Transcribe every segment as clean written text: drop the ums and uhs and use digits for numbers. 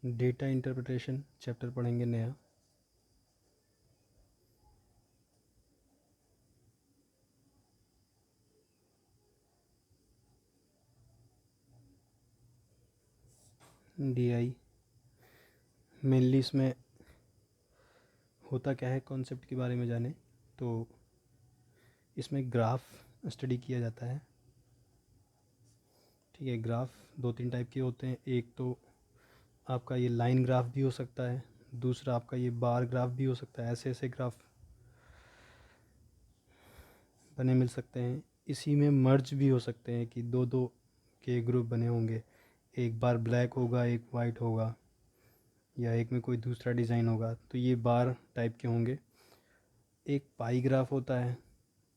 Data interpretation chapter पढ़ेंगे नया। DI mainly इसमें होता क्या है, कॉन्सेप्ट के बारे में जाने तो इसमें ग्राफ स्टडी किया जाता है। ठीक है, ग्राफ दो तीन टाइप के होते हैं। एक तो आपका ये लाइन ग्राफ भी हो सकता है, दूसरा आपका ये बार ग्राफ भी हो सकता है। ऐसे ऐसे ग्राफ बने मिल सकते हैं। इसी में मर्ज भी हो सकते हैं कि दो दो के ग्रुप बने होंगे, एक बार ब्लैक होगा एक वाइट होगा, या एक में कोई दूसरा डिज़ाइन होगा, तो ये बार टाइप के होंगे। एक पाई ग्राफ होता है,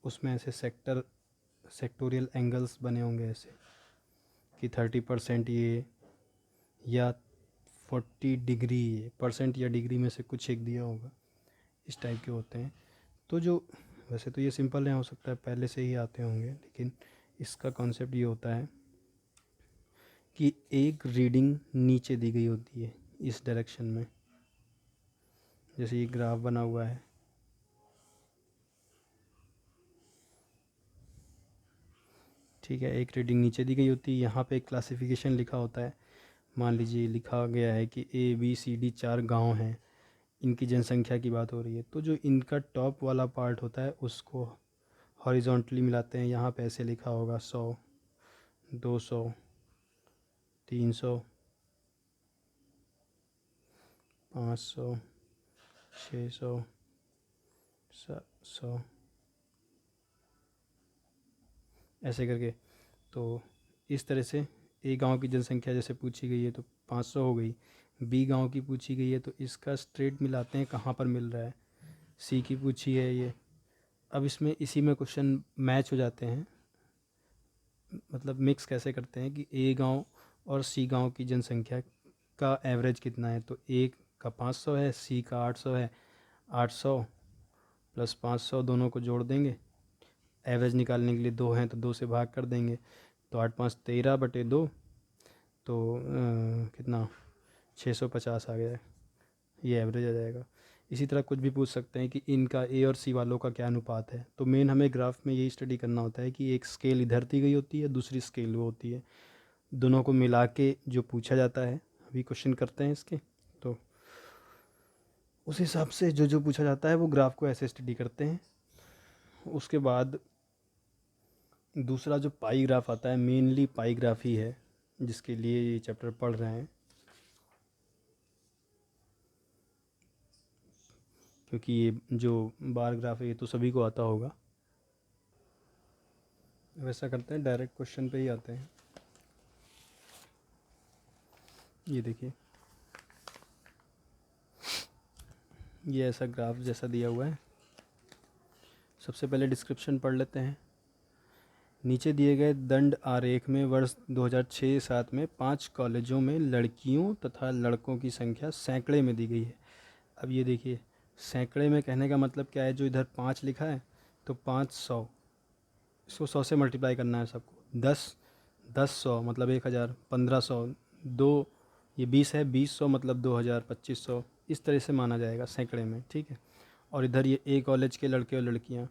उसमें ऐसे सेक्टोरियल एंगल्स बने होंगे ऐसे कि 30% ये या 40 डिग्री, परसेंट या डिग्री में से कुछ एक दिया होगा, इस टाइप के होते हैं। तो जो वैसे तो ये सिंपल है, हो सकता है पहले से ही आते होंगे, लेकिन इसका कॉन्सेप्ट ये होता है कि एक रीडिंग नीचे दी गई होती है इस डायरेक्शन में। जैसे ये ग्राफ बना हुआ है, ठीक है, एक रीडिंग नीचे दी गई होती है। यहाँ पे एक क्लासिफिकेशन लिखा होता है। मान लीजिए लिखा गया है कि ABCD 4 गांव हैं, इनकी जनसंख्या की बात हो रही है। तो जो इनका टॉप वाला पार्ट होता है उसको हॉरिजॉन्टली मिलाते हैं। यहाँ पे ऐसे लिखा होगा 100, 200, 300, 500, 600, 700, ऐसे करके। तो इस तरह से ए गांव की जनसंख्या जैसे पूछी गई है तो 500 हो गई। बी गांव की पूछी गई है तो इसका स्ट्रेट मिलाते हैं कहाँ पर मिल रहा है। सी की पूछी है ये। अब इसमें इसी में क्वेश्चन मैच हो जाते हैं, मतलब मिक्स कैसे करते हैं कि ए गांव और सी गांव की जनसंख्या का एवरेज कितना है। तो ए का 500 है, सी का 800 है। 800 प्लस 500 दोनों को जोड़ देंगे, एवरेज निकालने के लिए 2 हैं तो 2 से भाग कर देंगे। तो 8 5 13/2, तो कितना 650 आ गया, ये एवरेज आ जाएगा। इसी तरह कुछ भी पूछ सकते हैं कि इनका ए और सी वालों का क्या अनुपात है। तो मेन हमें ग्राफ में यही स्टडी करना होता है कि एक स्केल इधर दी गई होती है, दूसरी स्केल वो होती है, दोनों को मिला के जो पूछा जाता है। अभी क्वेश्चन करते हैं इसके, तो उस हिसाब से जो जो पूछा जाता है वो ग्राफ को ऐसे स्टडी करते हैं। उसके बाद दूसरा जो पाई ग्राफ आता है, मेनली पाई ग्राफ ही है जिसके लिए ये चैप्टर पढ़ रहे हैं, क्योंकि ये जो बार ग्राफ है ये तो सभी को आता होगा। वैसा करते हैं, डायरेक्ट क्वेश्चन पे ही आते हैं। ये देखिए, ये ऐसा ग्राफ जैसा दिया हुआ है। सबसे पहले डिस्क्रिप्शन पढ़ लेते हैं। नीचे दिए गए दंड आरेख में वर्ष 2006-7 में 5 कॉलेजों में लड़कियों तथा लड़कों की संख्या सैकड़े में दी गई है। अब ये देखिए, सैकड़े में कहने का मतलब क्या है, जो इधर 5 लिखा है तो 500, इसको 100 से मल्टीप्लाई करना है सबको। 10 10 100 मतलब 1000, 1500, 2 ये 20 है, 20 मतलब 2000, 2500, इस तरह से माना जाएगा सैकड़े में। ठीक है, और इधर ये ए कॉलेज के लड़के और लड़कियाँ,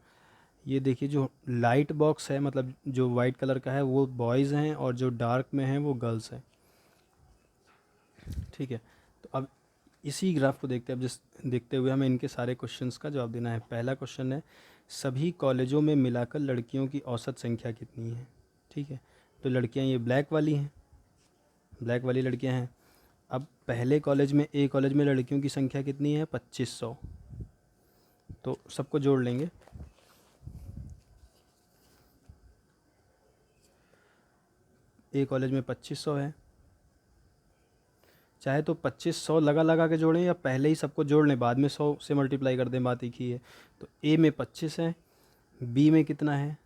ये देखिए जो लाइट बॉक्स है मतलब जो वाइट कलर का है वो बॉयज़ हैं, और जो डार्क में है वो गर्ल्स हैं। ठीक है, तो अब इसी ग्राफ को देखते हुए हमें इनके सारे क्वेश्चंस का जवाब देना है। पहला क्वेश्चन है, सभी कॉलेजों में मिलाकर लड़कियों की औसत संख्या कितनी है। ठीक है, तो लड़कियां ये ब्लैक वाली हैं, ब्लैक वाली लड़कियां हैं। अब पहले कॉलेज में, ए कॉलेज में लड़कियों की संख्या कितनी है, 2500। तो सबको जोड़ लेंगे। ए कॉलेज में 2500 है, चाहे तो 2500 लगा लगा के जोड़ें या पहले ही सबको जोड़ लें, बाद में 100 से मल्टीप्लाई कर दें, बात एक ही है। तो ए में 25 है, बी में कितना है,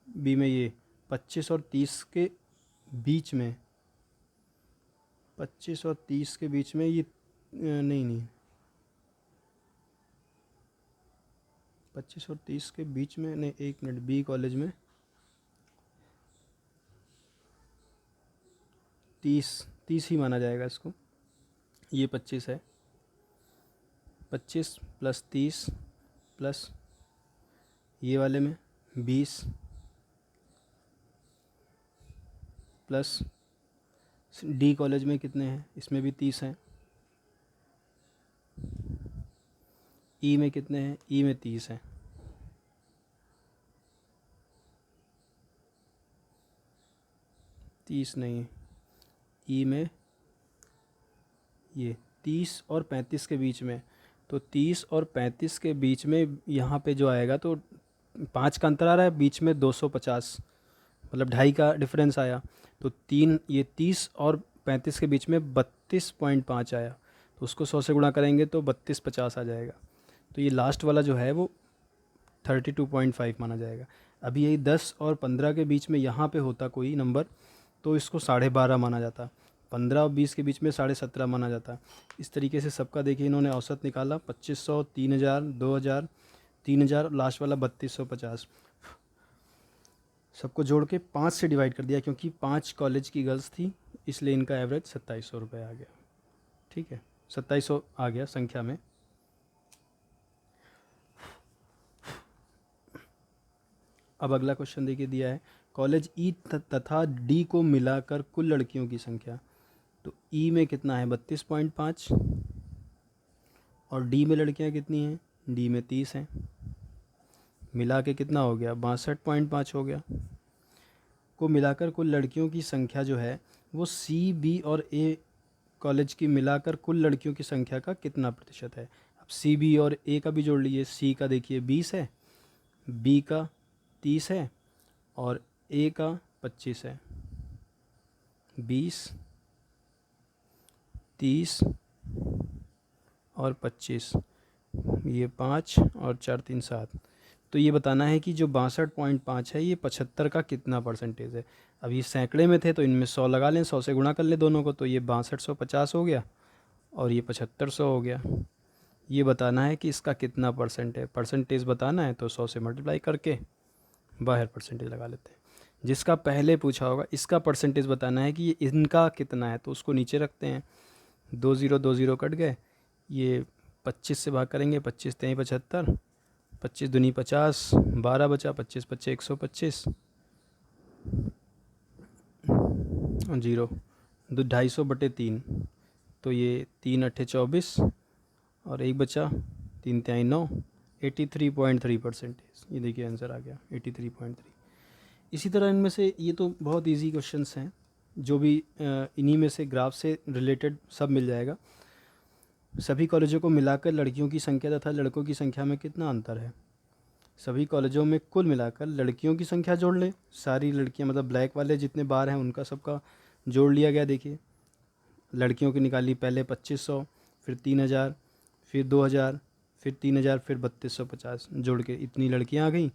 बी में ये 25 और 30 के बीच में, 25 और 30 के बीच में ये नहीं नहीं 25 और 30 के बीच में नहीं, एक मिनट, बी कॉलेज में 30 30 ही माना जाएगा इसको। ये 25 है, 25 प्लस 30 प्लस ये वाले में 20 प्लस डी कॉलेज में कितने हैं, इसमें भी 30 हैं। ई में कितने हैं, ई में 30 हैं। तीस नहीं, ई में ये 30 और 35 के बीच में, तो 30 और 35 के बीच में यहाँ पे जो आएगा तो 5 का अंतर आ रहा है, बीच में 250, मतलब 2.5 का डिफरेंस आया। तो ये 30 और 35 के बीच में 32.5 आया, तो उसको 100 से गुणा करेंगे तो 3250 आ जाएगा। तो ये लास्ट वाला जो है वो 32.5 माना जाएगा। अभी यही 10 और 15 के बीच में यहाँ पे होता कोई नंबर तो इसको 12.5 माना जाता, 15 और 20 के बीच में 17.5 माना जाता। इस तरीके से सबका देखिए इन्होंने औसत निकाला, 2500, 3000, 2000, 3000, लास्ट वाला 3250। सबको जोड़ के 5 से डिवाइड कर दिया, क्योंकि 5 कॉलेज की गर्ल्स थी इसलिए इनका एवरेज 2700 रुपये आ गया। ठीक है, 2700 आ गया संख्या में। अब अगला क्वेश्चन देखिए दिया है, कॉलेज ई तथा डी को मिलाकर कुल लड़कियों की संख्या। तो ई में कितना है 32.5 और डी में लड़कियां कितनी हैं, डी में 30 हैं, मिला के कितना हो गया 62.5 हो गया। को मिलाकर कुल लड़कियों की संख्या जो है वो सी, बी और ए कॉलेज की मिलाकर कुल लड़कियों की संख्या का कितना प्रतिशत है। अब सी, बी और ए का भी जोड़ लीजिए। सी का देखिए 20 है, बी का 30 है और ए का 25 है। 20, 30 और 25, ये 5 और 4 3 7। तो ये बताना है कि जो 62.5 है ये 75 का कितना परसेंटेज है। अब ये सैकड़े में थे तो इनमें 100 लगा लें, 100 से गुणा कर लें दोनों को, तो ये 6250 हो गया और ये 7500 हो गया। ये बताना है कि इसका कितना परसेंट है। परसेंटेज बताना है तो 100 से मल्टीप्लाई करके बाहर परसेंटेज लगा लेते हैं। जिसका पहले पूछा होगा इसका परसेंटेज बताना है कि ये इनका कितना है, तो उसको नीचे रखते हैं। 2 0 2 0 कट गए, ये 25 से भाग करेंगे, 25 3 75, 25 दूनी 50, 12 बचा, 25 25 125, 0 250 बटे 3, तो ये 3 8 24 और एक बचा 3 3 9, 83.3 परसेंटेज। ये देखिए आंसर आ गया 83.3। इसी तरह इनमें से ये तो बहुत इजी क्वेश्चंस हैं, जो भी इन्हीं में से ग्राफ से रिलेटेड सब मिल जाएगा। सभी कॉलेजों को मिलाकर लड़कियों की संख्या तथा लड़कों की संख्या में कितना अंतर है। सभी कॉलेजों में कुल मिलाकर लड़कियों की संख्या जोड़ लें, सारी लड़कियां मतलब ब्लैक वाले जितने बार हैं उनका सबका जोड़ लिया गया। देखिए लड़कियों की निकाली पहले 2500, फिर 3000, फिर 2000, फिर 3000, फिर 3250, जोड़ के इतनी लड़कियां आ गई।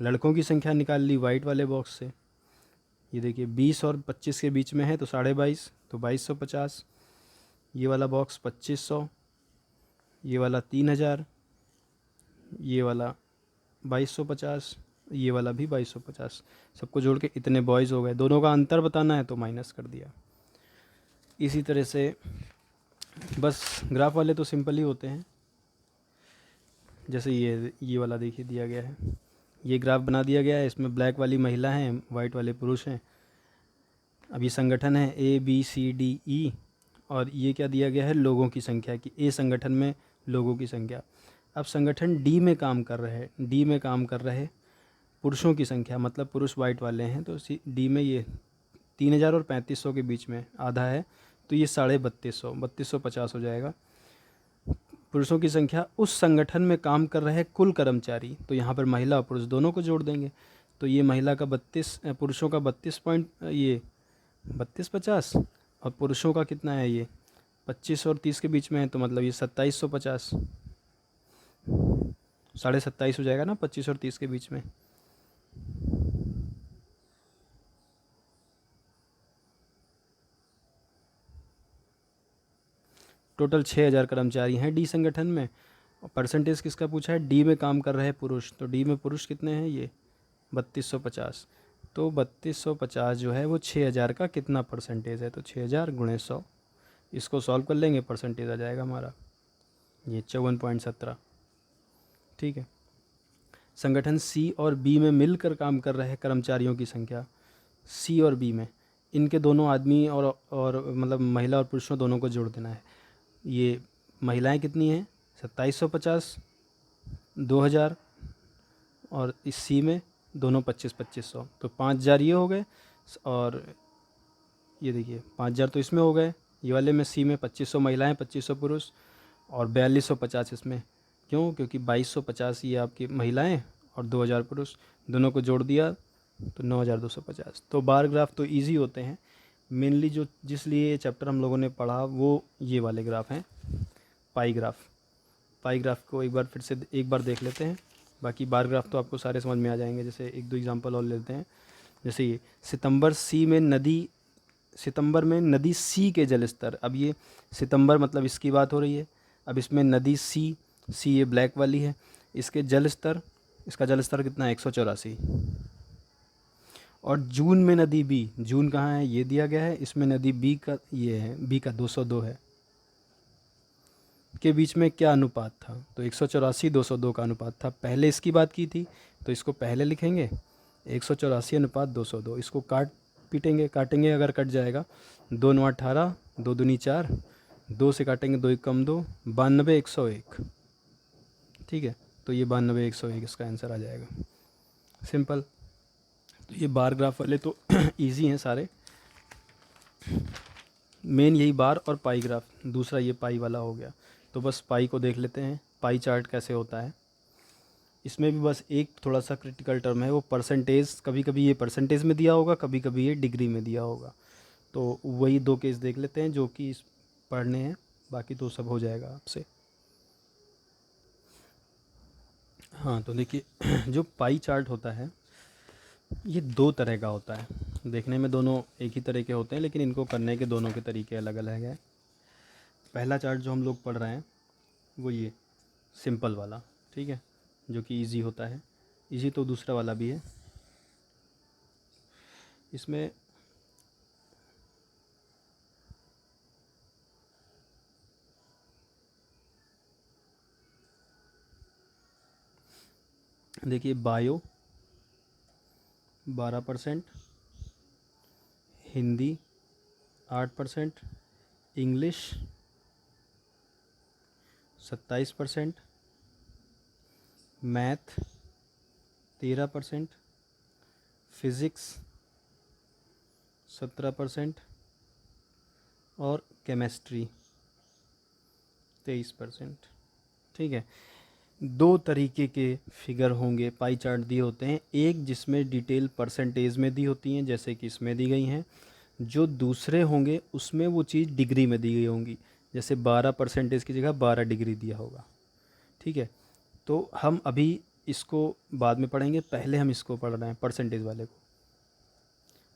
लड़कों की संख्या निकाल ली वाइट वाले बॉक्स से। ये देखिए 20 और 25 के बीच में है तो 22.5, तो 2250। ये वाला बॉक्स 2500, ये वाला 3000, ये वाला 2250, ये वाला भी 2250। सबको जोड़ के इतने बॉयज़ हो गए। दोनों का अंतर बताना है तो माइनस कर दिया। इसी तरह से बस ग्राफ वाले तो सिंपल ही होते हैं। जैसे ये वाला देखिए दिया गया है, ये ग्राफ बना दिया गया है। इसमें ब्लैक वाली महिला हैं, वाइट वाले पुरुष हैं। अब ये संगठन है ABCDE और ये क्या दिया गया है लोगों की संख्या की। ए संगठन में लोगों की संख्या। अब संगठन डी में काम कर रहे हैं, डी में काम कर रहे पुरुषों की संख्या, मतलब पुरुष वाइट वाले हैं, तो डी में ये 3000 और 3500 के बीच में आधा है, तो ये 3250, 3250 हो जाएगा। पुरुषों की संख्या उस संगठन में काम कर रहे कुल कर्मचारी, तो यहाँ पर महिला और पुरुष दोनों को जोड़ देंगे। तो ये महिला का 32, पुरुषों का 3250 और पुरुषों का कितना है ये 25 और 30 के बीच में है, तो मतलब ये 2750, 27.5 हो जाएगा ना 25 और 30 के बीच में। टोटल 6000 कर्मचारी हैं डी संगठन में। और परसेंटेज किसका पूछा है, डी में काम कर रहे हैं पुरुष, तो डी में पुरुष कितने हैं ये 3250। तो 3250 जो है वो 6000 का कितना परसेंटेज है, तो 6000 × 100, इसको सॉल्व कर लेंगे, परसेंटेज आ जाएगा हमारा ये 54.17। ठीक है। संगठन सी और बी में मिलकर काम कर रहे कर्मचारियों की संख्या, सी और बी में, इनके दोनों आदमी और मतलब महिला और पुरुषों दोनों को जोड़ देना है। ये महिलाएं कितनी हैं, 2750, 2000, और इस सी में दोनों 2500, तो 5000 ये हो गए, और ये देखिए 5000 तो इसमें हो गए, ये वाले में सी में 2500 महिलाएं, 2500 पुरुष, और 4250 इसमें। क्यों? क्योंकि 2250 ये आपकी महिलाएं और 2000 पुरुष, दोनों को जोड़ दिया तो 9250। तो बार ग्राफ तो इजी होते हैं मेनली, जो जिसलिए ये चैप्टर हम लोगों ने पढ़ा वो ये वाले ग्राफ हैं, पाई ग्राफ। पाई ग्राफ को एक बार फिर से एक बार देख लेते हैं, बाकी बार ग्राफ तो आपको सारे समझ में आ जाएंगे। जैसे एक दो एग्जांपल और लेते हैं। जैसे ये सितंबर में नदी सी के जल स्तर, अब ये सितंबर मतलब इसकी बात हो रही है। अब इसमें नदी सी ये ब्लैक वाली है, इसके जल स्तर, इसका जल स्तर कितना है, 184। और जून में नदी बी, जून कहाँ है ये दिया गया है, इसमें नदी बी का ये है, बी का 202 है, के बीच में क्या अनुपात था, तो 184 202 का अनुपात था। पहले इसकी बात की थी तो इसको पहले लिखेंगे 184 अनुपात 202। इसको काटेंगे अगर कट जाएगा, 2 9 18, 2 दूनी 4, 2 से काटेंगे 2 1 कम 2, 92 101। ठीक है, तो ये 92 101 इसका आंसर आ जाएगा, सिंपल। तो ये बार ग्राफ वाले तो इजी हैं सारे, मेन यही बार और पाई ग्राफ। दूसरा ये पाई वाला हो गया, तो बस पाई को देख लेते हैं, पाई चार्ट कैसे होता है। इसमें भी बस एक थोड़ा सा क्रिटिकल टर्म है, वो परसेंटेज, कभी कभी ये परसेंटेज में दिया होगा, कभी कभी ये डिग्री में दिया होगा। तो वही 2 केस देख लेते हैं जो कि पढ़ने हैं, बाकी तो सब हो जाएगा आपसे। हाँ, तो देखिए जो पाई चार्ट होता है ये 2 तरह का होता है। देखने में दोनों एक ही तरह के होते हैं, लेकिन इनको करने के दोनों के तरीके अलग अलग हैं। पहला चार्ट जो हम लोग पढ़ रहे हैं वो ये सिंपल वाला, ठीक है, जो कि इजी होता है। इजी तो दूसरा वाला भी है। इसमें देखिए bio 12%, Hindi 8%, English 27%, math 13%, physics 17% और केमिस्ट्री 23%। ठीक है, 2 तरीके के फिगर होंगे, पाई चार्ट दिए होते हैं। एक जिसमें डिटेल परसेंटेज में दी होती हैं, जैसे कि इसमें दी गई हैं। जो दूसरे होंगे उसमें वो चीज़ डिग्री में दी गई होंगी, जैसे 12% की जगह 12 डिग्री दिया होगा। ठीक है, तो हम अभी इसको बाद में पढ़ेंगे, पहले हम इसको पढ़ रहे हैं परसेंटेज वाले को।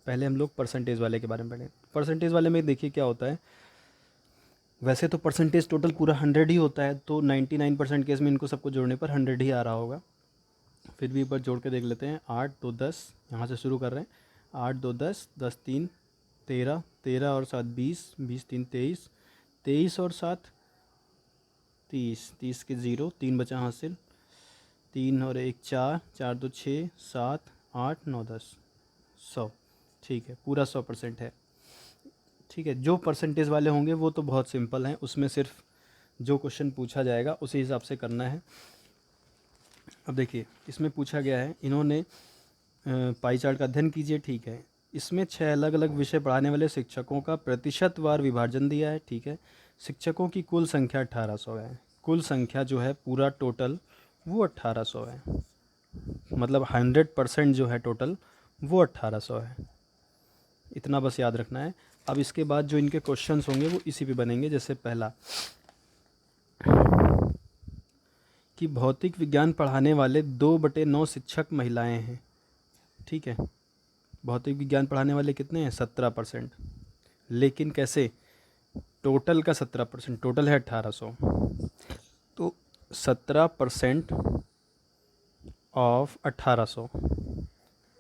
पहले हम लोग परसेंटेज वाले के बारे में पढ़ें। परसेंटेज वाले में देखिए क्या होता है, वैसे तो परसेंटेज टोटल पूरा 100 ही होता है, तो 99% केस में इनको सबको जोड़ने पर 100 ही आ रहा होगा। फिर भी एक बार जोड़ के देख लेते हैं। 8 2 10, यहाँ से शुरू कर रहे हैं। 8 2 10, 10 3 13, 13 और 7 20, 20 3 23, 23 और 7 30, 30 के 0, 3 बचा हासिल, 3 और 1 4, 4 2 6, 7 8 9 10, 100। ठीक है, पूरा 100% है। ठीक है, जो परसेंटेज वाले होंगे वो तो बहुत सिंपल हैं, उसमें सिर्फ जो क्वेश्चन पूछा जाएगा उसी हिसाब से करना है। अब देखिए इसमें पूछा गया है, इन्होंने पाई चार्ट का अध्ययन कीजिए। ठीक है, इसमें 6 अलग अलग विषय पढ़ाने वाले शिक्षकों का प्रतिशतवार विभाजन दिया है। ठीक है, शिक्षकों की कुल संख्या 1800 है। कुल संख्या जो है पूरा टोटल वो 1800 है, मतलब 100% जो है टोटल वो 1800 है। इतना बस याद रखना है। अब इसके बाद जो इनके क्वेश्चंस होंगे वो इसी पे बनेंगे। जैसे पहला कि भौतिक विज्ञान पढ़ाने वाले 2/9 शिक्षक महिलाएं हैं। ठीक है, भौतिक विज्ञान पढ़ाने वाले कितने हैं, 17%। लेकिन कैसे, टोटल का 17%, टोटल है 1800, तो 17% ऑफ 1800,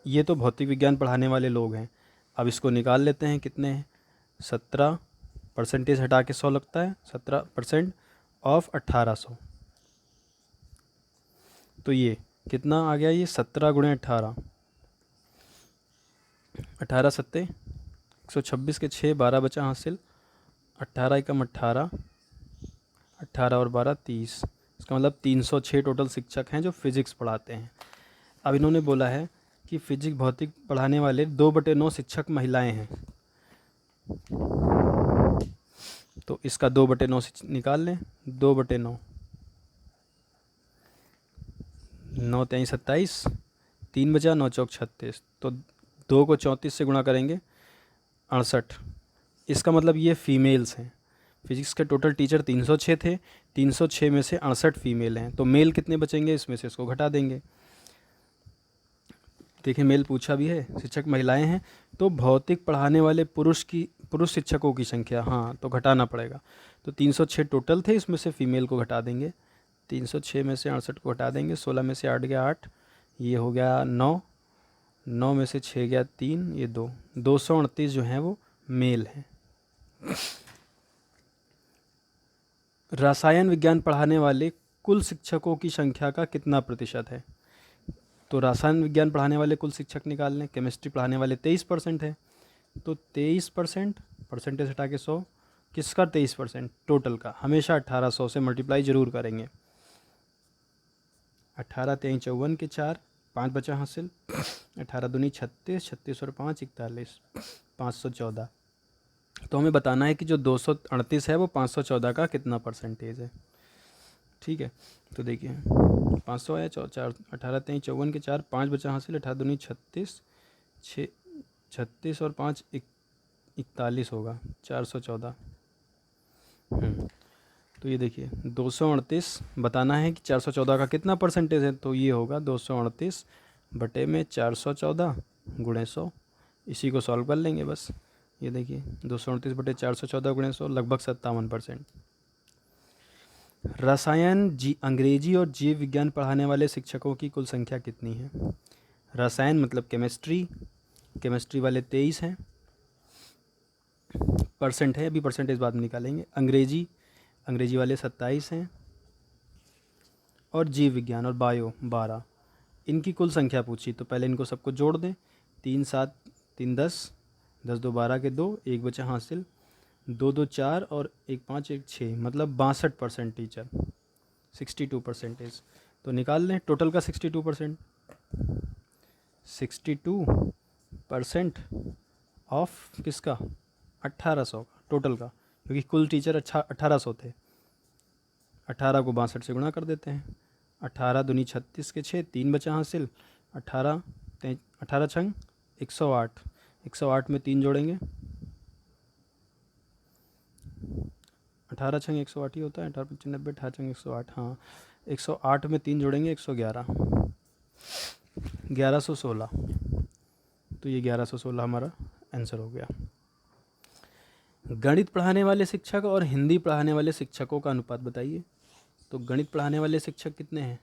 ये तो भौतिक विज्ञान पढ़ाने वाले लोग हैं। अब इसको निकाल लेते हैं, कितने हैं, 17 परसेंटेज हटा के 100 लगता है, 17% ऑफ 1800। तो ये कितना आ गया, ये 17 गुणे 18, 18 सत्ते 126 के 6, 12 बचा हासिल, 18 एकम 18, 18 और 12 30। इसका मतलब 306 टोटल शिक्षक हैं जो फिजिक्स पढ़ाते हैं। अब इन्होंने बोला है कि फिजिक्स भौतिक पढ़ाने वाले 2/9 शिक्षक महिलाएं हैं। तो इसका 2/9 निकाल लें, 2/9, 9 3 27, 3 बचा, 9 चौक 36। तो 2 को 34 से गुणा करेंगे 68। इसका मतलब ये फीमेल्स हैं। फिजिक्स के टोटल टीचर 306 थे, 306 में से 68 फीमेल हैं। तो मेल कितने बचेंगे, इसमें से इसको घटा देंगे। देखिए मेल पूछा भी है, शिक्षक महिलाएं हैं, तो भौतिक पढ़ाने वाले पुरुष शिक्षकों की संख्या, हाँ तो घटाना पड़ेगा। तो 306 टोटल थे, इसमें से फीमेल को घटा देंगे। 306 में से 68 को घटा देंगे, 16 में से 8 गया 8, ये हो गया 9, 9 में से 6 गया 3, ये 2, 238 जो हैं वो मेल हैं। रसायन विज्ञान पढ़ाने वाले कुल शिक्षकों की संख्या का कितना प्रतिशत है। तो रसायन विज्ञान पढ़ाने वाले कुल शिक्षक निकाल लें। केमिस्ट्री पढ़ाने वाले 23% है, तो 23%, परसेंटेज हटा के 100, किसका 23%, टोटल का। हमेशा 1800 से मल्टीप्लाई जरूर करेंगे। 18 3 54 के 4, 5 बचा हासिल, 18 दूनी 36, 36 और 5 41, 514। तो हमें बताना है कि जो 238 है वो 514 का कितना परसेंटेज है। ठीक है, तो देखिए 500 आया, 4 18 3 54 के 4, 5 बचा हासिल, 18 दूनी 36, 6 36 और 5 41 होगा, 414। तो ये देखिए 238 बताना है कि 414 का कितना परसेंटेज है। तो ये होगा 238 बटे में 414 गुणे 100। इसी को सॉल्व कर लेंगे बस। ये देखिए 238 बटे 414 गुणे 100 लगभग 57%। रसायन अंग्रेजी और जीव विज्ञान पढ़ाने वाले शिक्षकों की कुल संख्या कितनी है। रसायन मतलब केमिस्ट्री वाले 23 हैं, परसेंट है, अभी परसेंटेज बाद में निकालेंगे। अंग्रेजी वाले 27 हैं, और जीव विज्ञान और बायो 12। इनकी कुल संख्या पूछी, तो पहले इनको सबको जोड़ दें। 3 7 3 10, 10 2 12 के 2, 1 बचा हासिल, 2 2 4 और 1 5 1 6, मतलब 62% टीचर, 62%। तो निकाल लें टोटल का 62%, 62% ऑफ किसका, 1800 का, टोटल का, क्योंकि कुल टीचर 1800 थे। 18 को 62 से गुणा कर देते हैं। 18 दूनी 36 के 6, 3 बचा हासिल, 18 छंग 108, 108 में 3 जोड़ेंगे, 18 छंग 108 ही होता है, 18 95, 18 छंग 108, हाँ 108 में 3 जोड़ेंगे 111, 1116। तो ये 1116 हमारा आंसर हो गया। गणित पढ़ाने वाले शिक्षक और हिंदी पढ़ाने वाले शिक्षकों का अनुपात बताइए। तो गणित पढ़ाने वाले शिक्षक कितने हैं,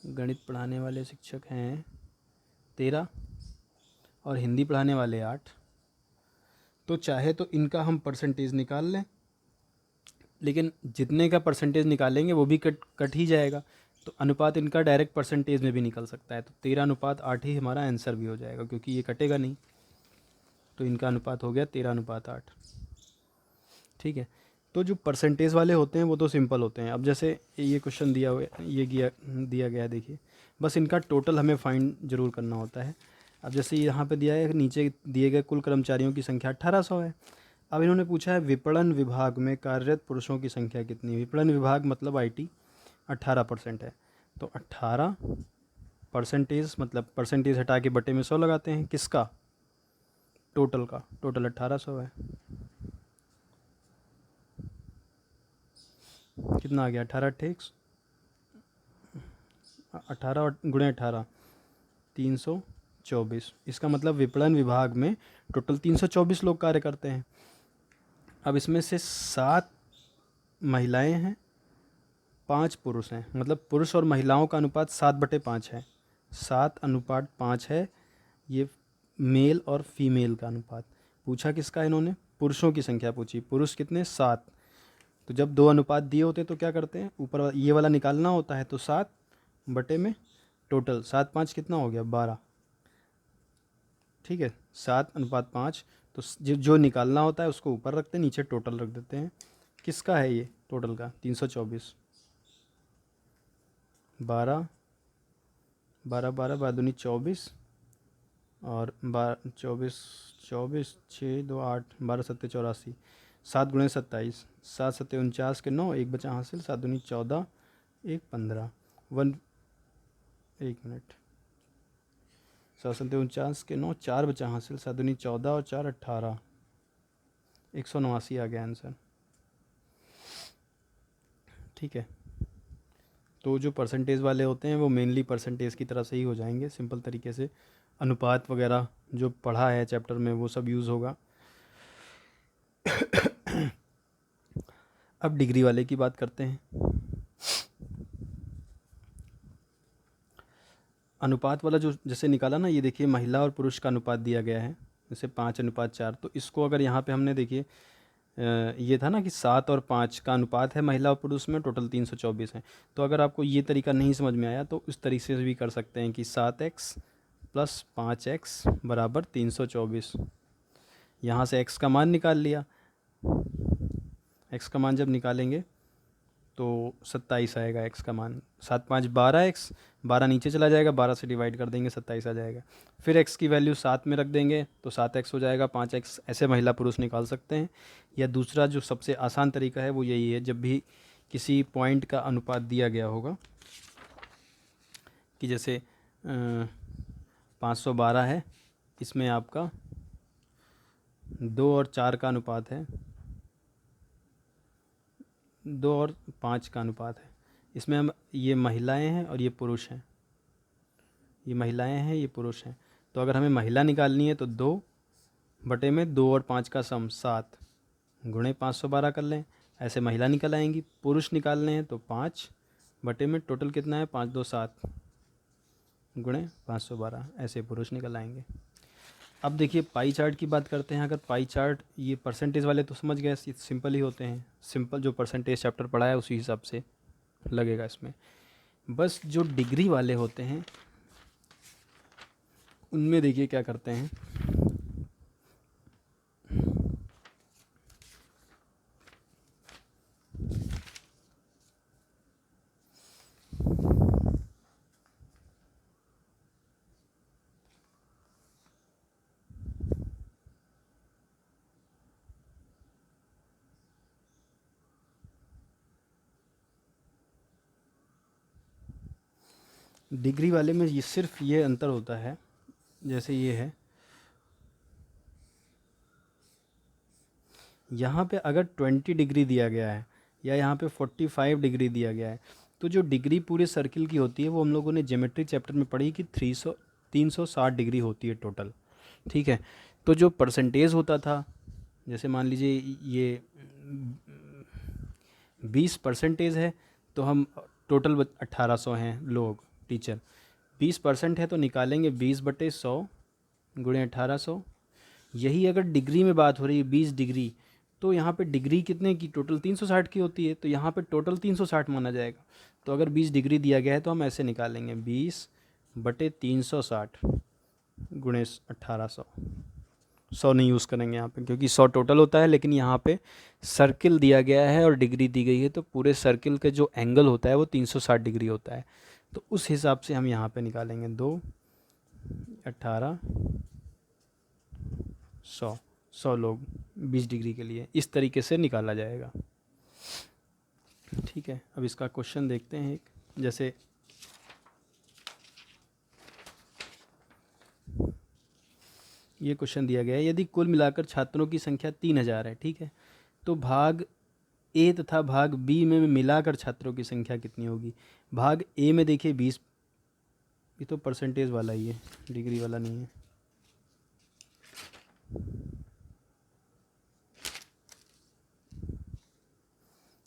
गणित पढ़ाने वाले शिक्षक हैं 13 और हिंदी पढ़ाने वाले 8। तो चाहे तो इनका हम परसेंटेज निकाल लें, लेकिन जितने का परसेंटेज निकालेंगे वो भी कट ही जाएगा, तो अनुपात इनका डायरेक्ट परसेंटेज में भी निकल सकता है। तो 13:8 ही हमारा आंसर भी हो जाएगा, क्योंकि ये कटेगा नहीं। तो इनका अनुपात हो गया 13:8। ठीक है, तो जो परसेंटेज वाले होते हैं वो तो सिंपल होते हैं। अब जैसे ये क्वेश्चन दिया गया है, देखिए बस इनका टोटल हमें फाइंड जरूर करना होता है। अब जैसे यहाँ पे दिया है, नीचे दिए गए कुल कर्मचारियों की संख्या 1800 है। अब इन्होंने पूछा है विपणन विभाग में कार्यरत पुरुषों की संख्या कितनी। विपणन विभाग मतलब IT 18% है, तो 18% मतलब परसेंटेज हटा के बटे में 100 लगाते हैं, किसका, टोटल का। टोटल 1800 है, कितना आ गया, 18 गुणे 18 324। इसका मतलब विपणन विभाग में टोटल 324 लोग कार्य करते हैं। अब इसमें से 7 महिलाएं हैं, 5 पुरुष हैं, मतलब पुरुष और महिलाओं का अनुपात 7/5 है। 7:5 है ये मेल और फीमेल का अनुपात। पूछा किसका इन्होंने, पुरुषों की संख्या पूछी, पुरुष कितने 7। तो जब 2 अनुपात दिए होते हैं तो क्या करते हैं, ऊपर ये वाला निकालना होता है, तो 7 बटे में टोटल 7 5 कितना हो गया 12, ठीक है 7:5। तो जो निकालना होता है उसको ऊपर रखते हैं, नीचे टोटल रख देते हैं। किसका है ये टोटल का 324, 12 12 12 12 दूनी 24 और 12 24 24 6 2 8 12 7 84, 7 गुणे 27, 7 7 49 के 9, एक बचा हासिल, 7 दूनी 14 1 15 1, एक मिनट, 7 7 49 के 9, 4 बचा हासिल, 7 दूनी 14 और 4 18, 189 आ गया आंसर, ठीक है। तो जो परसेंटेज वाले होते हैं वो मेनली परसेंटेज की तरह से ही हो जाएंगे, सिंपल तरीके से। अनुपात वगैरह जो पढ़ा है चैप्टर में वो सब यूज़ होगा। अब डिग्री वाले की बात करते हैं। अनुपात वाला जो जैसे निकाला ना, ये देखिए महिला और पुरुष का अनुपात दिया गया है, जैसे 5:4। तो इसको अगर यहाँ पे हमने देखिए ये था ना कि 7 और 5 का अनुपात है महिला और पुरुष में, टोटल 324 है। तो अगर आपको ये तरीका नहीं समझ में आया तो इस तरीके से भी कर सकते हैं कि 7x + 5x = 324। यहाँ से x का मान निकाल लिया, x का मान जब निकालेंगे तो 27 आएगा x का मान। 7 5 12x, 12 नीचे चला जाएगा, 12 से डिवाइड कर देंगे 27 आ जाएगा। फिर x की वैल्यू 7 में रख देंगे तो 7x हो जाएगा, 5x। ऐसे महिला पुरुष निकाल सकते हैं। या दूसरा जो सबसे आसान तरीका है वो यही है, जब भी किसी पॉइंट का अनुपात दिया गया होगा कि जैसे 512 है, इसमें आपका 2 और 4 का अनुपात है, 2 और 5 का अनुपात है। इसमें हम ये महिलाएं हैं और ये पुरुष हैं, ये महिलाएं हैं ये पुरुष हैं। तो अगर हमें महिला निकालनी है तो 2 बटे में 2 और 5 का सम 7 गुणे 512 कर लें, ऐसे महिला निकल आएंगी। पुरुष निकालने हैं तो 5 बटे में टोटल कितना है 5 2 7 गुणे 512, ऐसे पुरुष निकल आएंगे। अब देखिए पाई चार्ट की बात करते हैं। अगर पाई चार्ट, ये परसेंटेज वाले तो समझ गए, सिंपल ही होते हैं, सिंपल जो परसेंटेज चैप्टर पढ़ा है उसी हिसाब से लगेगा इसमें। बस जो डिग्री वाले होते हैं उनमें देखिए क्या करते हैं। डिग्री वाले में ये सिर्फ ये अंतर होता है, जैसे ये है, यहाँ पे अगर 20 डिग्री दिया गया है या यहाँ पे 45 डिग्री दिया गया है, तो जो डिग्री पूरे सर्किल की होती है वो हम लोगों ने ज्योमेट्री चैप्टर में पढ़ी कि 360 डिग्री होती है टोटल, ठीक है। तो जो परसेंटेज होता था, जैसे मान लीजिए ये 20% है, तो हम टोटल 1800 हैं लोग टीचर, 20% है तो निकालेंगे 20/100 गुणे 1800। यही अगर डिग्री में बात हो रही है 20 डिग्री, तो यहाँ पे डिग्री कितने की टोटल 360 की होती है, तो यहाँ पे टोटल 360 माना जाएगा। तो अगर 20 डिग्री दिया गया है तो हम ऐसे निकालेंगे 20/360 गुणे 1800। 100 नहीं यूज़ करेंगे यहाँ पे क्योंकि 100 टोटल होता है, लेकिन यहाँ पे सर्किल दिया गया है और डिग्री दी गई है, तो पूरे सर्किल का जो एंगल होता है वो 360 डिग्री होता है। तो उस हिसाब से हम यहाँ पे निकालेंगे 2 18 100 लोग 20 डिग्री के लिए, इस तरीके से निकाला जाएगा, ठीक है। अब इसका क्वेश्चन देखते हैं एक, जैसे ये क्वेश्चन दिया गया है, यदि कुल मिलाकर छात्रों की संख्या 3000 है, ठीक है, तो भाग ए तथा भाग बी में मिलाकर छात्रों की संख्या कितनी होगी। भाग ए में देखिए 20, ये तो परसेंटेज वाला ही है, डिग्री वाला नहीं है।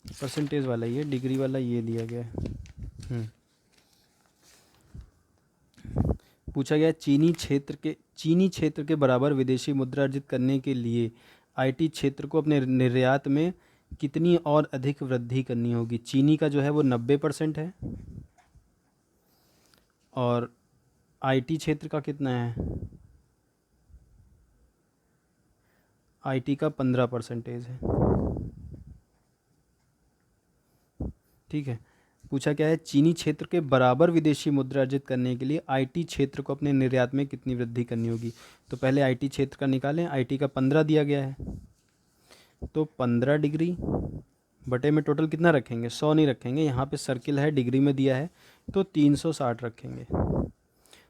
परसेंटेज वाला ही है, डिग्री वाला ये दिया गया है। पूछा गया चीनी क्षेत्र के बराबर विदेशी मुद्रा अर्जित करने के लिए आईटी क्षेत्र को अपने निर्यात में कितनी और अधिक वृद्धि करनी होगी। चीनी का जो है वो 90% है और आईटी क्षेत्र का कितना है, आईटी का 15% है। ठीक है, पूछा क्या है, चीनी क्षेत्र के बराबर विदेशी मुद्रा अर्जित करने के लिए आईटी क्षेत्र को अपने निर्यात में कितनी वृद्धि करनी होगी। तो पहले आईटी क्षेत्र का निकालें, आईटी का 15 दिया गया है, तो 15 डिग्री बटे में टोटल कितना रखेंगे, 100 नहीं रखेंगे, यहाँ पे सर्किल है, डिग्री में दिया है, तो 360 रखेंगे।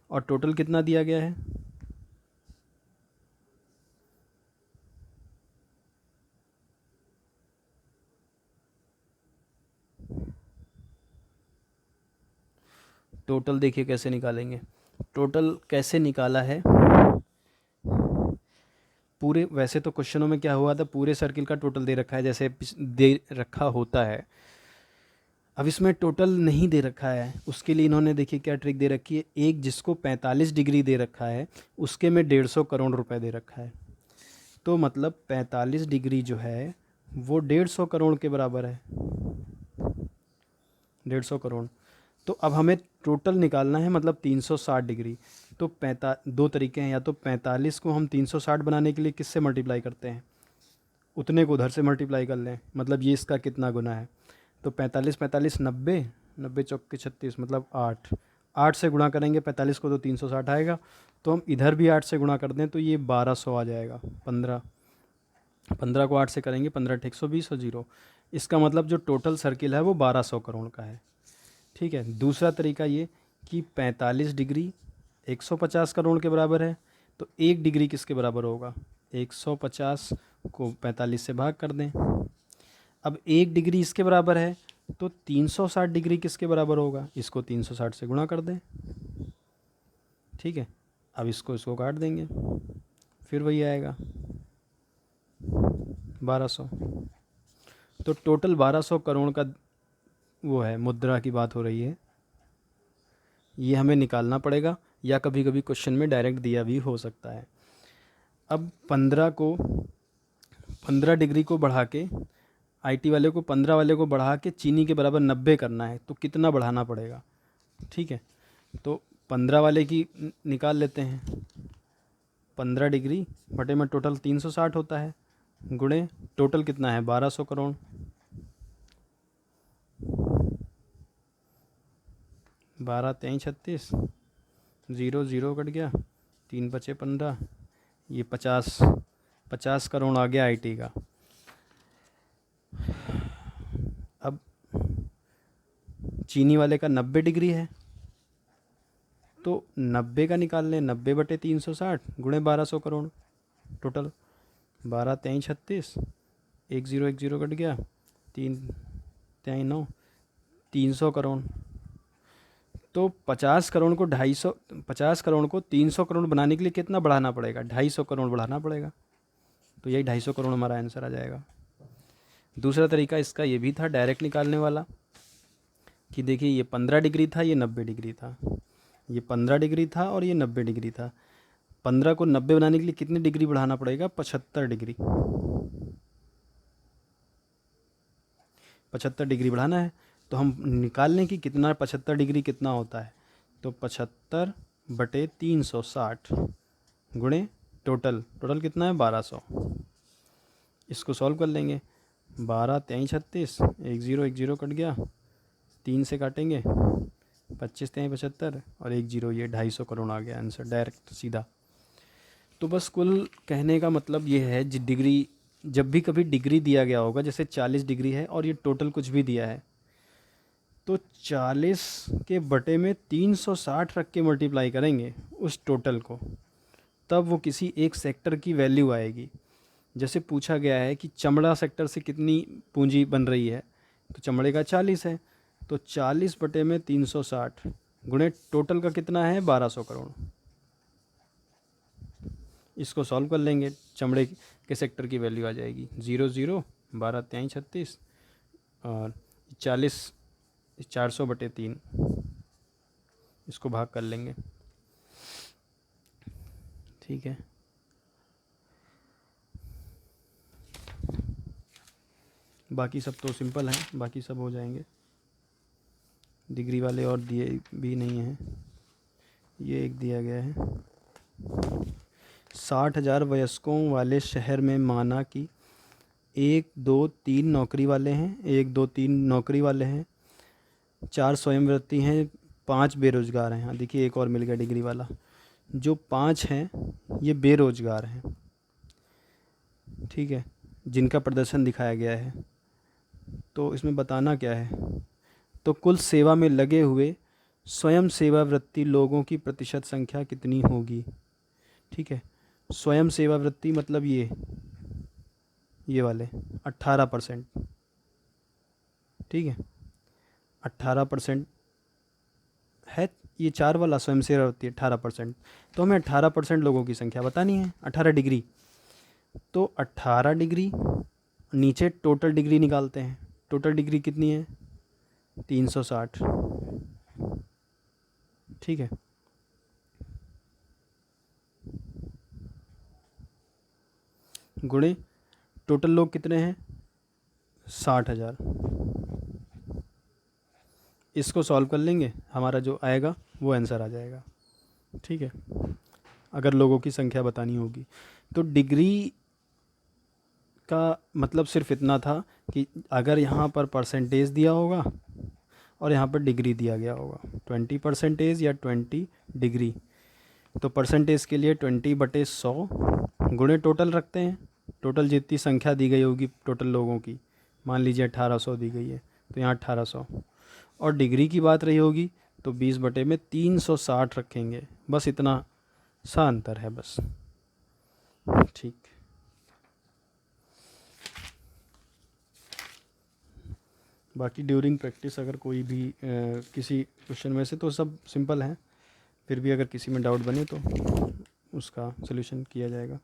और टोटल कितना दिया गया है, टोटल देखिए कैसे निकालेंगे। टोटल कैसे निकाला है, पूरे, वैसे तो क्वेश्चनों में क्या हुआ था, पूरे सर्किल का टोटल दे रखा है जैसे दे रखा होता है। अब इसमें टोटल नहीं दे रखा है, उसके लिए इन्होंने देखिए क्या ट्रिक दे रखी है, एक जिसको 45 डिग्री दे रखा है उसके में 150 करोड़ रुपए दे रखा है। तो मतलब 45 डिग्री जो है वो 150 करोड़ के बराबर है, 150 करोड़। तो अब हमें टोटल निकालना है, मतलब 360 डिग्री। तो दो तरीके हैं, या तो 45 को हम 360 बनाने के लिए किससे मल्टीप्लाई करते हैं, उतने को उधर से मल्टीप्लाई कर लें, मतलब ये इसका कितना गुना है। तो 45 45 90, 90 चौके 36, मतलब 8, 8 से गुणा करेंगे 45 को तो 360 आएगा। तो हम इधर भी 8 से गुणा कर दें तो ये 1200 आ जाएगा। 15 को 8 से करेंगे, 15 × 120 और 0। इसका मतलब जो टोटल सर्किल है वो 1200 करोड़ का है। ठीक है, दूसरा तरीका ये कि 45 डिग्री 150 करोड़ के बराबर है, तो 1 डिग्री किसके बराबर होगा, 150 को 45 से भाग कर दें। अब 1 डिग्री इसके बराबर है, तो 360 डिग्री किसके बराबर होगा, इसको 360 से गुणा कर दें। ठीक है, अब इसको काट देंगे, फिर वही आएगा 1200। तो टोटल 1200 करोड़ का वो है, मुद्रा की बात हो रही है, ये हमें निकालना पड़ेगा, या कभी कभी क्वेश्चन में डायरेक्ट दिया भी हो सकता है। अब 15 डिग्री को बढ़ा के, आईटी वाले को 15 वाले को बढ़ा के चीनी के बराबर 90 करना है, तो कितना बढ़ाना पड़ेगा। ठीक है, तो 15 वाले की निकाल लेते हैं, 15 डिग्री बटे में टोटल 360 होता है, गुणे टोटल कितना है 1200 करोड़। 12 × 3 = 36, 0 0 कट गया, 3 × 5 = 15, ये 50 करोड़ आ गया आईटी का। अब चीनी वाले का 90 डिग्री है, तो 90 का निकाल लें, 90 बटे 360 गुणे 1200 करोड़ टोटल। 12 × 3 = 36, 1 0 1 0 कट गया, 3 3 9, 300 करोड़। तो 50 करोड़ को 250, 50 करोड़ को 300 करोड़ बनाने के लिए कितना बढ़ाना पड़ेगा, 250 करोड़ बढ़ाना पड़ेगा। तो यही 250 करोड़ हमारा आंसर आ जाएगा। दूसरा तरीका इसका ये भी था डायरेक्ट निकालने वाला, कि देखिए ये 15 डिग्री था, ये 90 डिग्री था, ये 15 डिग्री था और ये 90 डिग्री था। 15 को 90 बनाने के लिए कितनी डिग्री बढ़ाना पड़ेगा, 75 डिग्री, 75 डिग्री बढ़ाना है। तो हम निकाल लें कि कितना 75 डिग्री कितना होता है, तो 75 बटे 360 गुणे टोटल कितना है 1200। इसको सॉल्व कर लेंगे, 12 × 3 = 36, 1 0 1 0 कट गया, 3 से काटेंगे, 25 × 3 = 75 और 1 0, ये 250 करोड़ आ गया आंसर डायरेक्ट सीधा। तो बस कुल कहने का मतलब ये है, डिग्री जब भी कभी डिग्री दिया गया होगा, जैसे 40 डिग्री है और ये टोटल कुछ भी दिया है, तो 40 के बटे में 360 रख के मल्टीप्लाई करेंगे उस टोटल को, तब वो किसी एक सेक्टर की वैल्यू आएगी। जैसे पूछा गया है कि चमड़ा सेक्टर से कितनी पूंजी बन रही है, तो चमड़े का 40 है, तो 40 बटे में 360 गुणे टोटल का कितना है 1200 करोड़। इसको सॉल्व कर लेंगे, चमड़े के सेक्टर की वैल्यू आ जाएगी 0 0, 12 × 3 = 36 और 40, 400 बटे 3, इसको भाग कर लेंगे। ठीक है, बाकी सब तो सिंपल हैं, बाकी सब हो जाएंगे। डिग्री वाले और दिए भी नहीं हैं। ये एक दिया गया है, 60,000 वयस्कों वाले शहर में माना कि 1 2 3 नौकरी वाले हैं, 1 2 3 नौकरी वाले हैं, 4 स्वयंवृत्ति हैं, 5 बेरोजगार हैं। हाँ देखिए, एक और मिल गया डिग्री वाला। जो 5 हैं ये बेरोजगार हैं, ठीक है, जिनका प्रदर्शन दिखाया गया है। तो इसमें बताना क्या है, तो कुल सेवा में लगे हुए स्वयं सेवावृत्ति लोगों की प्रतिशत संख्या कितनी होगी। ठीक है, स्वयं सेवावृत्ति मतलब ये वाले 18%। ठीक है, 18% है ये 4 वाला स्वयं सेवावृत्ति 18%। तो हमें 18% लोगों की संख्या बतानी है, 18 डिग्री। तो 18 डिग्री नीचे टोटल डिग्री निकालते हैं। टोटल डिग्री कितनी है, 360। ठीक है, गुणे टोटल लोग कितने हैं, 60,000। इसको सॉल्व कर लेंगे, हमारा जो आएगा वो आंसर आ जाएगा। ठीक है, अगर लोगों की संख्या बतानी होगी तो डिग्री का मतलब सिर्फ इतना था कि अगर यहाँ पर परसेंटेज दिया होगा और यहाँ पर डिग्री दिया गया होगा, 20% या 20 डिग्री, तो परसेंटेज के लिए 20/100 गुणे टोटल रखते हैं। टोटल जितनी संख्या दी गई होगी टोटल लोगों की, मान लीजिए 1800 दी गई है तो यहाँ 1800, और डिग्री की बात रही होगी तो 20/360 रखेंगे। बस इतना सा अंतर है बस। ठीक, बाकी ड्यूरिंग प्रैक्टिस अगर कोई भी किसी क्वेश्चन में से, तो सब सिंपल हैं, फिर भी अगर किसी में डाउट बने तो उसका सलूशन किया जाएगा।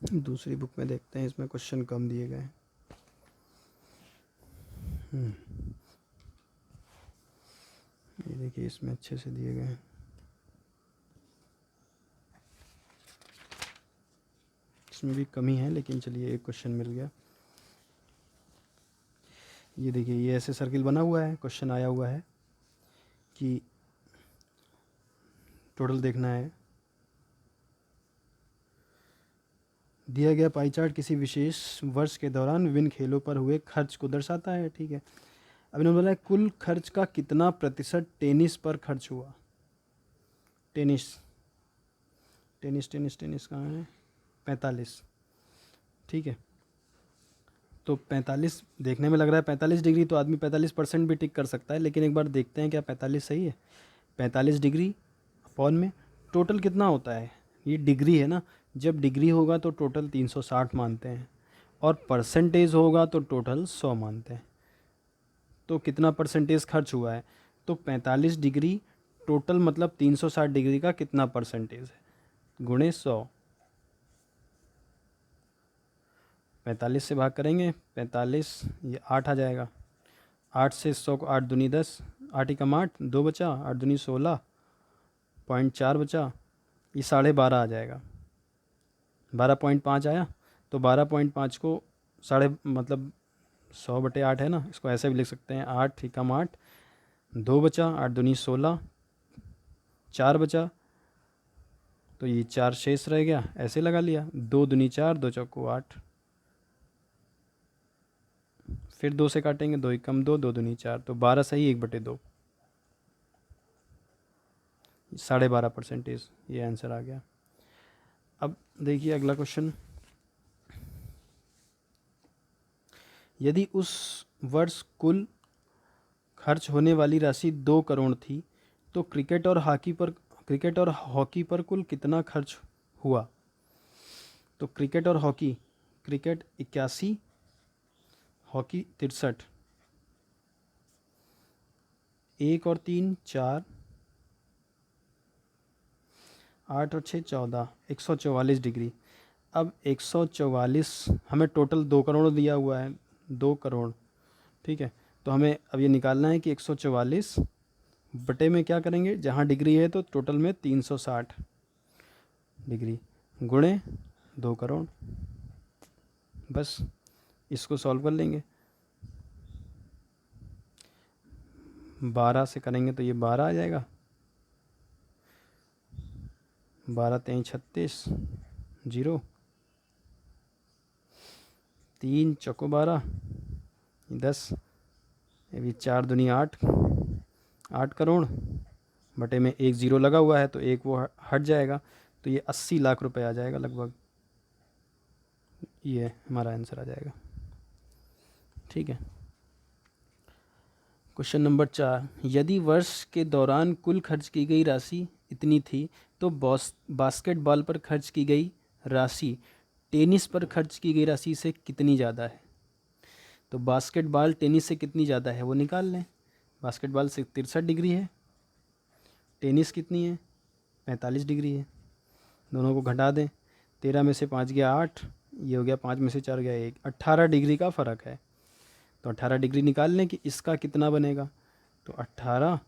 दूसरी बुक में देखते हैं, इसमें क्वेश्चन कम दिए गए हैं। ये देखिए, इसमें अच्छे से दिए गए हैं। इसमें भी कमी है, लेकिन चलिए एक क्वेश्चन मिल गया। ये देखिए, ये ऐसे सर्किल बना हुआ है, क्वेश्चन आया हुआ है कि टोटल देखना है। दिया गया पाई चार्ट किसी विशेष वर्ष के दौरान विभिन्न खेलों पर हुए खर्च को दर्शाता है। ठीक है, अब इन्होंने बोला है कुल खर्च का कितना प्रतिशत टेनिस पर खर्च हुआ। टेनिस टेनिस टेनिस टेनिस कहाँ है, 45। ठीक है, तो 45 देखने में लग रहा है 45 डिग्री, तो आदमी 45% भी टिक कर सकता है, लेकिन एक बार देखते हैं क्या 45 सही है। 45 डिग्री अपॉन में टोटल कितना होता है, ये डिग्री है ना, जब डिग्री होगा तो टोटल 360 मानते हैं, और परसेंटेज होगा तो टोटल 100 मानते हैं। तो कितना परसेंटेज खर्च हुआ है, तो 45 डिग्री टोटल मतलब 360 डिग्री का कितना परसेंटेज है, गुणे 100। 45 से भाग करेंगे, 45 ये 8 आ जाएगा। 8 से 100 को 8 दूनी 10, 8 एकम 8, 2 बचा, 8 दूनी 16, 0.4 बचा, ये 12.5 आ जाएगा। 12.5 आया, तो 12.5 को साढ़े मतलब 100/8 है ना, इसको ऐसे भी लिख सकते हैं, 8 एकम 8, 2 बचा, 8 दूनी 16, 4 बचा, तो ये 4 शेष रह गया, ऐसे लगा लिया, 2 दूनी 4, 2 चौको 8, फिर 2 से काटेंगे, 2 एकम 2, 2 दूनी 4, तो 12 सही, 1/2, 12.5% ये आंसर आ गया। अब देखिए अगला क्वेश्चन, यदि उस वर्ष कुल खर्च होने वाली राशि 2 करोड़ थी, तो क्रिकेट और हॉकी पर कुल कितना खर्च हुआ। तो क्रिकेट और हॉकी, क्रिकेट 81, हॉकी 63, 1 और 3 4, 8 और 6 14, 144 डिग्री। अब 144 हमें टोटल 2 करोड़ दिया हुआ है, 2 करोड़। ठीक है, तो हमें अब ये निकालना है कि 144 बटे में क्या करेंगे, जहाँ डिग्री है तो टोटल में 360 डिग्री गुणे 2 करोड़। बस इसको सॉल्व कर लेंगे। 12 से करेंगे तो ये 12 आ जाएगा, 12 3 36 जीरो, 3 चौको 12 10, ये भी 4 दूनी 8, 8 करोड़ बटे में एक ज़ीरो लगा हुआ है तो एक वो हट जाएगा, तो ये 80 लाख रुपए आ जाएगा लगभग। ये हमारा आंसर आ जाएगा। ठीक है। क्वेश्चन नंबर 4, यदि वर्ष के दौरान कुल खर्च की गई राशि इतनी थी तो बास्केटबॉल पर खर्च की गई राशि टेनिस पर खर्च की गई राशि से कितनी ज़्यादा है। तो बास्केटबॉल टेनिस से कितनी ज़्यादा है वो निकाल लें। बास्केटबॉल से 63 डिग्री है, टेनिस कितनी है 45 डिग्री है, दोनों को घटा दें, 13 में से 5 गया 8, ये हो गया 5 में से 4 गया 1, 18 डिग्री का फ़र्क है। तो 18 डिग्री निकाल लें कि इसका कितना बनेगा, तो 18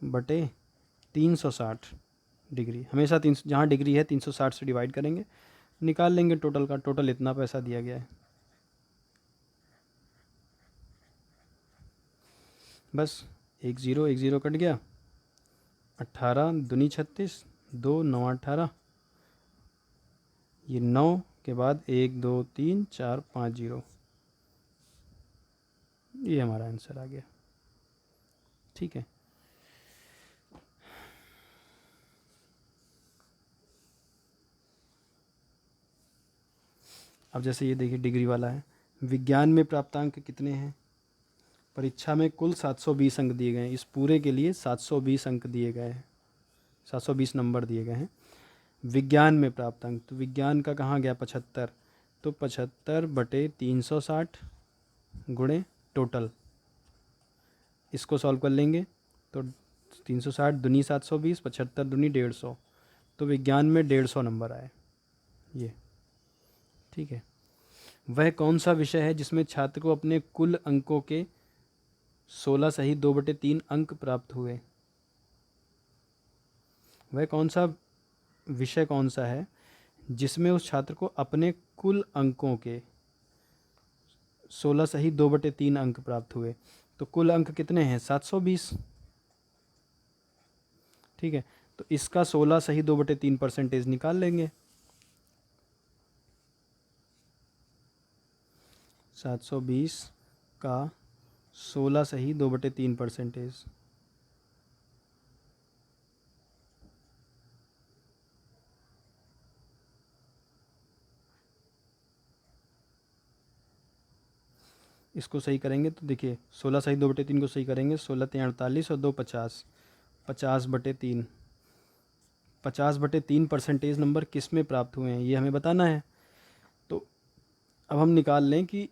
बटे 360 डिग्री, हमेशा 300 जहाँ डिग्री है 360 से डिवाइड करेंगे, निकाल लेंगे टोटल का, टोटल इतना पैसा दिया गया है। बस एक ज़ीरो कट गया, 18 दूनी 36, 2 9 18, ये 9 के बाद 1 2 3 4 5 जीरो, ये हमारा आंसर आ गया। ठीक है। अब जैसे ये देखिए डिग्री वाला है, विज्ञान में प्राप्तांक कितने हैं। परीक्षा में कुल 720 अंक दिए गए हैं, इस पूरे के लिए 720 अंक दिए गए हैं, 720 नंबर दिए गए हैं विज्ञान में प्राप्तांक। तो विज्ञान का कहाँ गया 75, तो 75 बटे 360 गुणे टोटल, इसको सॉल्व कर लेंगे तो 360 दूनी 720, 75 दूनी 150, तो विज्ञान में 150 नंबर आए ये। ठीक है। वह कौन सा विषय है जिसमें छात्र को अपने कुल अंकों के 16 सही 2/3 अंक प्राप्त हुए। वह कौन सा है जिसमें उस छात्र को अपने कुल अंकों के 16 सही 2/3 अंक प्राप्त हुए। तो कुल अंक कितने हैं 720। ठीक है, तो इसका 16 सही 2/3 परसेंटेज निकाल लेंगे। 720 का 16 सही 2/3 परसेंटेज, इसको सही करेंगे तो देखिए 16 सही 2/3 को सही करेंगे, 16 3 48 और 2 50, 50/3, 50/3 परसेंटेज नंबर किस में प्राप्त हुए हैं ये हमें बताना है। तो अब हम निकाल लें कि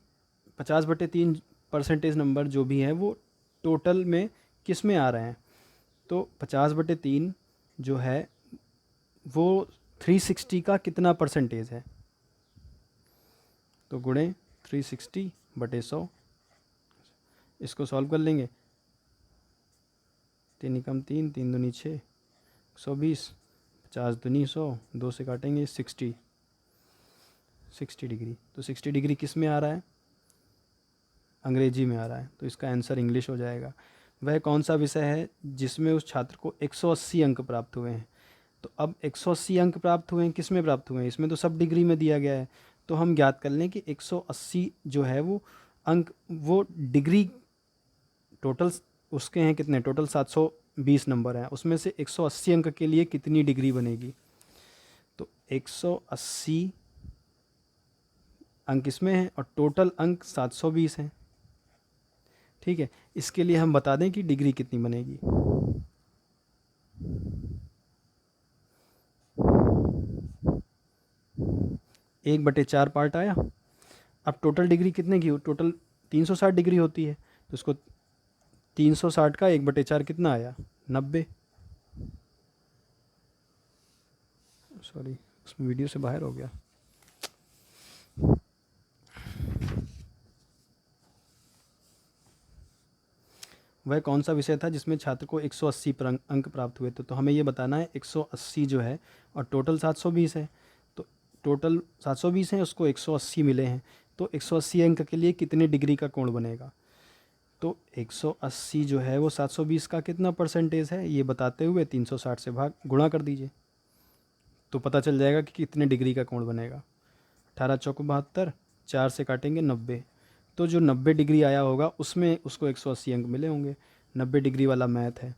50/3 परसेंटेज नंबर जो भी है वो टोटल में किस में आ रहे हैं। तो 50/3 जो है वो 360 का कितना परसेंटेज है, तो गुणे 360/100, इसको सॉल्व कर लेंगे। 3 एकम 3, 3 दूनी 6, 120, 50 दूनी 100, 2 से काटेंगे 60 डिग्री। तो 60 डिग्री किस में आ रहा है, अंग्रेजी में आ रहा है, तो इसका आंसर इंग्लिश हो जाएगा। वह कौन सा विषय है जिसमें उस छात्र को 180 अंक प्राप्त हुए हैं। तो अब 180 अंक प्राप्त हुए हैं, किस में प्राप्त हुए हैं, इसमें तो सब डिग्री में दिया गया है। तो हम ज्ञात कर लें कि 180 जो है वो अंक, वो डिग्री टोटल उसके हैं कितने, टोटल 720 नंबर हैं, उसमें से 180 अंक के लिए कितनी डिग्री बनेगी। तो 180 अंक इसमें हैं और टोटल अंक 720 हैं। ठीक है, इसके लिए हम बता दें कि डिग्री कितनी बनेगी। एक बटे 4 पार्ट आया। अब टोटल डिग्री कितने की, टोटल 360 डिग्री होती है, तो इसको 360 का 1/4 कितना आया 90। सॉरी, उसमें वीडियो से बाहर हो गया। वह कौन सा विषय था जिसमें छात्र को 180 अंक प्राप्त हुए थे। तो हमें ये बताना है 180 जो है और टोटल 720 है, तो टोटल 720 है, उसको 180 मिले हैं, तो 180 अंक के लिए कितने डिग्री का कोण बनेगा। तो 180 जो है वो 720 का कितना परसेंटेज है ये बताते हुए 360 से भाग गुणा कर दीजिए, तो पता चल जाएगा कि कितने डिग्री का कोण बनेगा। 18 चौक 72, 4 से काटेंगे 90, तो जो 90 डिग्री आया होगा उसमें उसको 180 अंक मिले होंगे। 90 डिग्री वाला मैथ है।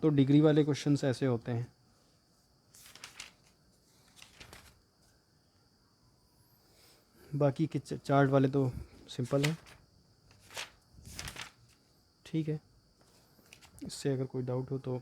तो डिग्री वाले क्वेश्चन ऐसे होते हैं। बाकी के चार्ट वाले तो सिंपल है। ठीक है, इससे अगर कोई डाउट हो तो